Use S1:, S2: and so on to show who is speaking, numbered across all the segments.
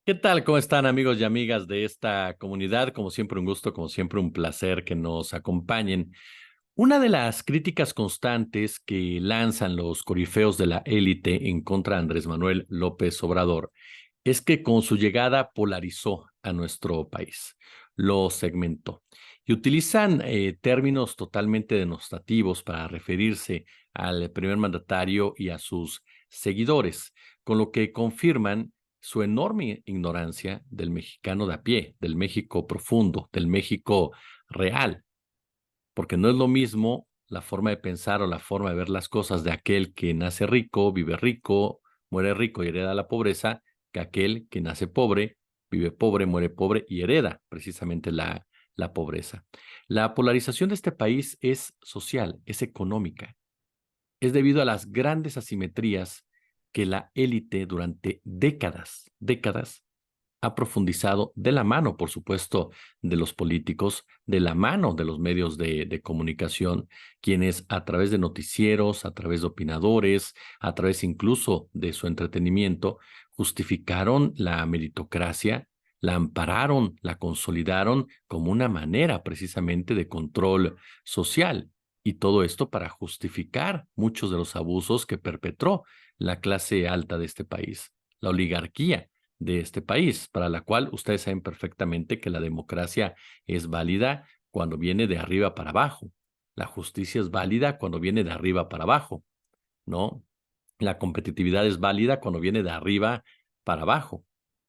S1: ¿Qué tal? ¿Cómo están amigos y amigas de esta comunidad? Como siempre un gusto, como siempre un placer que nos acompañen. Una de las críticas constantes que lanzan los corifeos de la élite en contra de Andrés Manuel López Obrador es que con su llegada polarizó a nuestro país, lo segmentó y utilizan términos totalmente denostativos para referirse al primer mandatario y a sus seguidores, con lo que confirman su enorme ignorancia del mexicano de a pie, del México profundo, del México real, porque no es lo mismo la forma de pensar o la forma de ver las cosas de aquel que nace rico, muere rico y hereda la pobreza, que aquel que nace pobre, vive pobre, muere pobre y hereda precisamente la pobreza. La polarización de este país es social, es económica, es debido a las grandes asimetrías que la élite durante décadas ha profundizado de la mano, por supuesto, de los políticos, de la mano de los medios de comunicación, quienes a través de noticieros, a través de opinadores, a través incluso de su entretenimiento, justificaron la meritocracia, la ampararon, la consolidaron como una manera precisamente de control social. Y todo esto para justificar muchos de los abusos que perpetró la clase alta de este país, la oligarquía de este país, para la cual ustedes saben perfectamente que la democracia es válida cuando viene de arriba para abajo. La justicia es válida cuando viene de arriba para abajo, ¿no? La competitividad es válida cuando viene de arriba para abajo,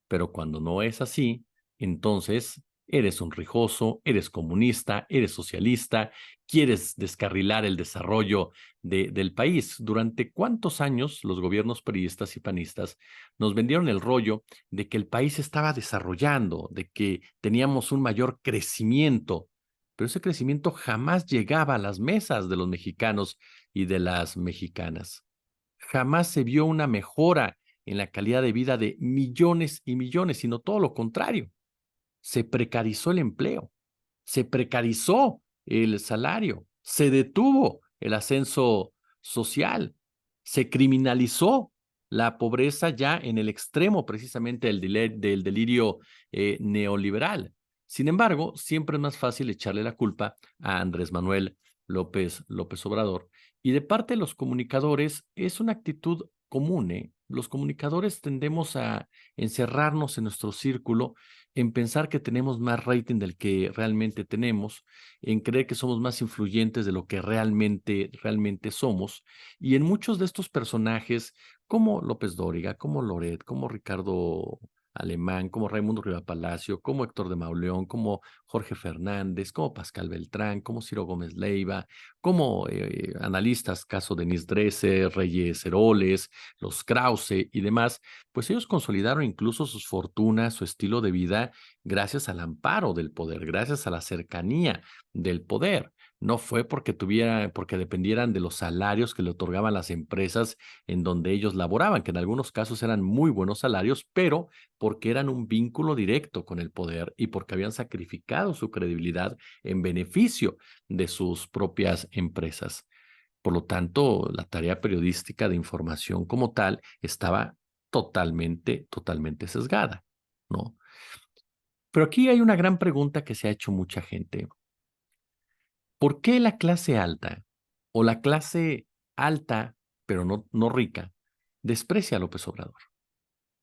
S1: pero cuando no es así, entonces eres un rijoso, eres comunista, eres socialista, quieres descarrilar el desarrollo del país. ¿Durante cuántos años los gobiernos priistas y panistas nos vendieron el rollo de que el país estaba desarrollando, de que teníamos un mayor crecimiento? Pero ese crecimiento jamás llegaba a las mesas de los mexicanos y de las mexicanas. Jamás se vio una mejora en la calidad de vida de millones y millones, sino todo lo contrario. Se precarizó el empleo, se precarizó el salario, se detuvo el ascenso social, se criminalizó la pobreza ya en el extremo precisamente del delirio neoliberal. Sin embargo, siempre es más fácil echarle la culpa a Andrés Manuel López Obrador. Y de parte de los comunicadores es una actitud común, ¿eh? Los comunicadores tendemos a encerrarnos en nuestro círculo, en pensar que tenemos más rating del que realmente tenemos, en creer que somos más influyentes de lo que realmente somos. Y en muchos de estos personajes, como López Dóriga, como Loret, como Ricardo Alemán, como Raimundo Riva Palacio, como Héctor de Mauleón, como Jorge Fernández, como Pascal Beltrán, como Ciro Gómez Leiva, como analistas, caso Denise Dresser, Reyes Heroles, los Krause y demás, pues ellos consolidaron incluso sus fortunas, su estilo de vida, gracias al amparo del poder, gracias a la cercanía del poder. No fue porque dependieran de los salarios que le otorgaban las empresas en donde ellos laboraban, que en algunos casos eran muy buenos salarios, pero porque eran un vínculo directo con el poder y porque habían sacrificado su credibilidad en beneficio de sus propias empresas. Por lo tanto, la tarea periodística de información como tal estaba totalmente sesgada, ¿no? Pero aquí hay una gran pregunta que se ha hecho mucha gente. ¿Por qué la clase alta o la clase alta, pero no rica, desprecia a López Obrador?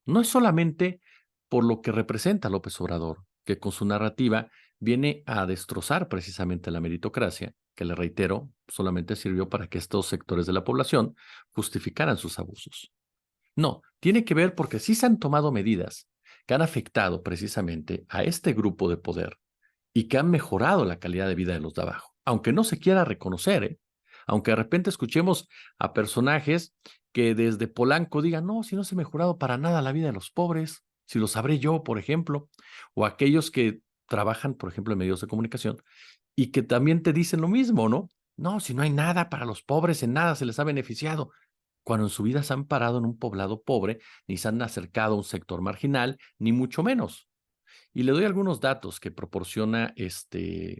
S1: No es solamente por lo que representa López Obrador, que con su narrativa viene a destrozar precisamente la meritocracia, que le reitero, solamente sirvió para que estos sectores de la población justificaran sus abusos. No, tiene que ver porque sí se han tomado medidas que han afectado precisamente a este grupo de poder y que han mejorado la calidad de vida de los de abajo, aunque no se quiera reconocer, ¿eh? Aunque de repente escuchemos a personajes que desde Polanco digan, no, si no se ha mejorado para nada la vida de los pobres, si lo sabré yo, por ejemplo, o aquellos que trabajan, por ejemplo, en medios de comunicación y que también te dicen lo mismo, ¿no? No, si no hay nada para los pobres, en nada se les ha beneficiado, cuando en su vida se han parado en un poblado pobre, ni se han acercado a un sector marginal, ni mucho menos. Y le doy algunos datos que proporciona,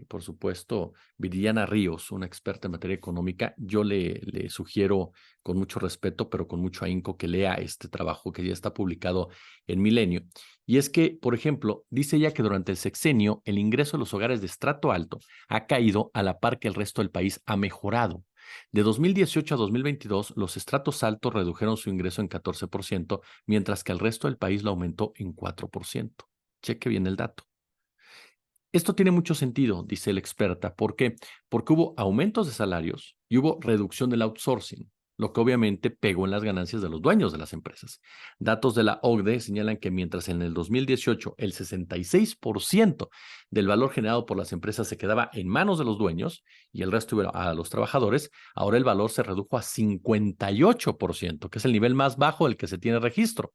S1: por supuesto, Viridiana Ríos, una experta en materia económica. Yo le sugiero con mucho respeto, pero con mucho ahínco, que lea este trabajo que ya está publicado en Milenio. Y es que, por ejemplo, dice ella que durante el sexenio el ingreso de los hogares de estrato alto ha caído a la par que el resto del país ha mejorado. De 2018 a 2022, los estratos altos redujeron su ingreso en 14%, mientras que el resto del país lo aumentó en 4%. Cheque bien el dato. Esto tiene mucho sentido, dice la experta. ¿Por qué? Porque hubo aumentos de salarios y hubo reducción del outsourcing, lo que obviamente pegó en las ganancias de los dueños de las empresas. Datos de la OCDE señalan que mientras en el 2018 el 66% del valor generado por las empresas se quedaba en manos de los dueños y el resto iba a los trabajadores, ahora el valor se redujo a 58%, que es el nivel más bajo del que se tiene registro.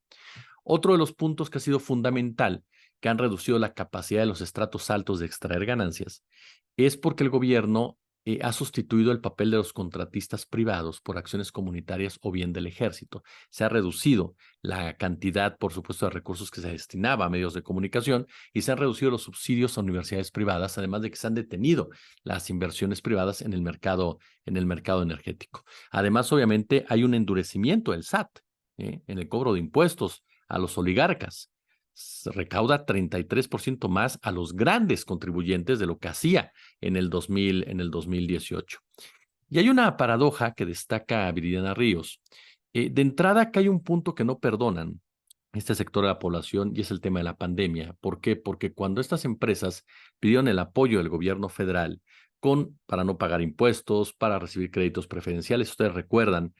S1: Otro de los puntos que ha sido fundamental, que han reducido la capacidad de los estratos altos de extraer ganancias, es porque el gobierno ha sustituido el papel de los contratistas privados por acciones comunitarias o bien del ejército. Se ha reducido la cantidad, por supuesto, de recursos que se destinaba a medios de comunicación y se han reducido los subsidios a universidades privadas, además de que se han detenido las inversiones privadas en el mercado energético. Además, obviamente, hay un endurecimiento del SAT en el cobro de impuestos a los oligarcas. Se recauda 33% más a los grandes contribuyentes de lo que hacía en el 2018. Y hay una paradoja que destaca Viridiana Ríos. De entrada, acá hay un punto que no perdonan este sector de la población y es el tema de la pandemia. ¿Por qué? Porque cuando estas empresas pidieron el apoyo del gobierno federal para no pagar impuestos, para recibir créditos preferenciales, ustedes recuerdan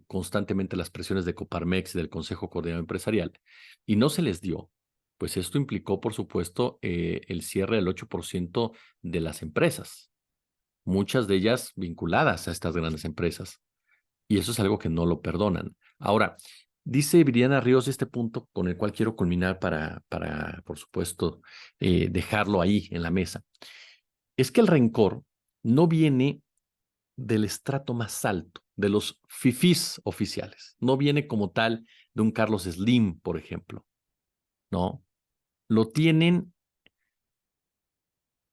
S1: constantemente las presiones de Coparmex y del Consejo Coordinador Empresarial, y no se les dio, pues esto implicó, por supuesto, el cierre del 8% de las empresas, muchas de ellas vinculadas a estas grandes empresas. Y eso es algo que no lo perdonan. Ahora, dice Viridiana Ríos este punto con el cual quiero culminar para por supuesto, dejarlo ahí en la mesa. Es que el rencor no viene del estrato más alto, de los fifís oficiales. No viene como tal de un Carlos Slim, por ejemplo. No. Lo tienen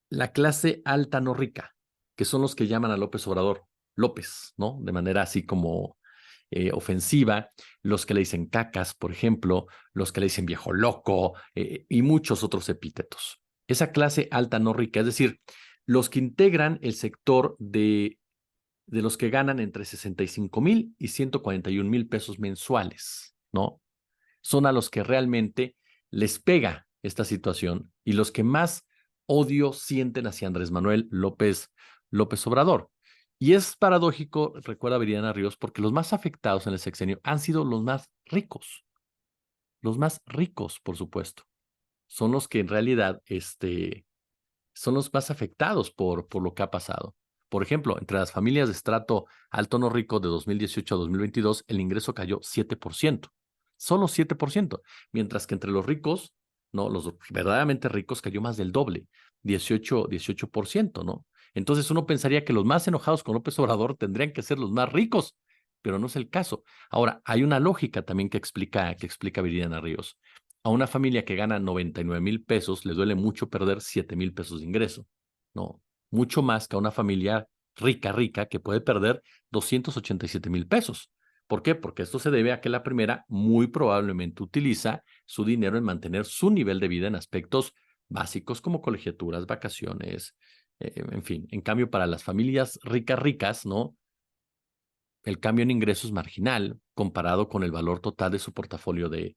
S1: la clase alta no rica, que son los que llaman a López Obrador López, ¿no? De manera así como ofensiva, los que le dicen cacas, por ejemplo, los que le dicen viejo loco y muchos otros epítetos. Esa clase alta no rica, es decir, los que integran el sector de los que ganan entre 65,000 y 141,000 pesos mensuales, ¿no? Son a los que realmente les pega esta situación y los que más odio sienten hacia Andrés Manuel López Obrador. Y es paradójico, recuerda Viridiana Ríos, porque los más afectados en el sexenio han sido los más ricos. Los más ricos, por supuesto. Son los que en realidad son los más afectados por lo que ha pasado. Por ejemplo, entre las familias de estrato alto no rico de 2018 a 2022, el ingreso cayó 7%. Solo 7%. Mientras que entre los ricos, no, los verdaderamente ricos cayó más del doble, 18%, ¿no? Entonces uno pensaría que los más enojados con López Obrador tendrían que ser los más ricos, pero no es el caso. Ahora, hay una lógica también que explica Viridiana Ríos. A una familia que gana 99,000 pesos le duele mucho perder 7,000 pesos de ingreso, ¿no? Mucho más que a una familia rica que puede perder 287,000 pesos. ¿Por qué? Porque esto se debe a que la primera muy probablemente utiliza su dinero en mantener su nivel de vida en aspectos básicos como colegiaturas, vacaciones, en fin. En cambio, para las familias ricas, ¿no? El cambio en ingresos es marginal comparado con el valor total de su portafolio de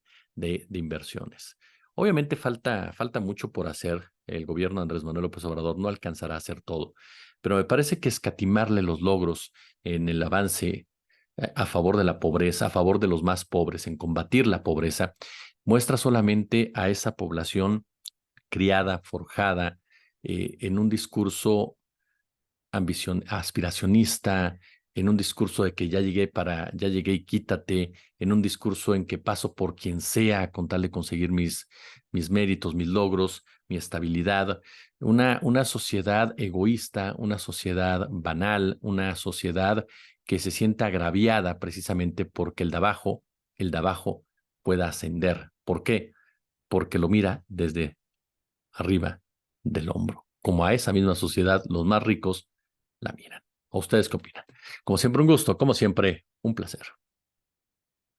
S1: inversiones. Obviamente falta mucho por hacer. El gobierno de Andrés Manuel López Obrador no alcanzará a hacer todo, pero me parece que escatimarle los logros en el avance a favor de la pobreza, a favor de los más pobres, en combatir la pobreza, muestra solamente a esa población criada, forjada, en un discurso aspiracionista, en un discurso de que ya llegué y quítate, en un discurso en que paso por quien sea con tal de conseguir mis méritos, mis logros, mi estabilidad, una sociedad egoísta, una sociedad banal, una sociedad que se sienta agraviada precisamente porque el de abajo pueda ascender. ¿Por qué? Porque lo mira desde arriba del hombro. Como a esa misma sociedad, los más ricos la miran. ¿A ustedes qué opinan? Como siempre, un gusto, como siempre, un placer.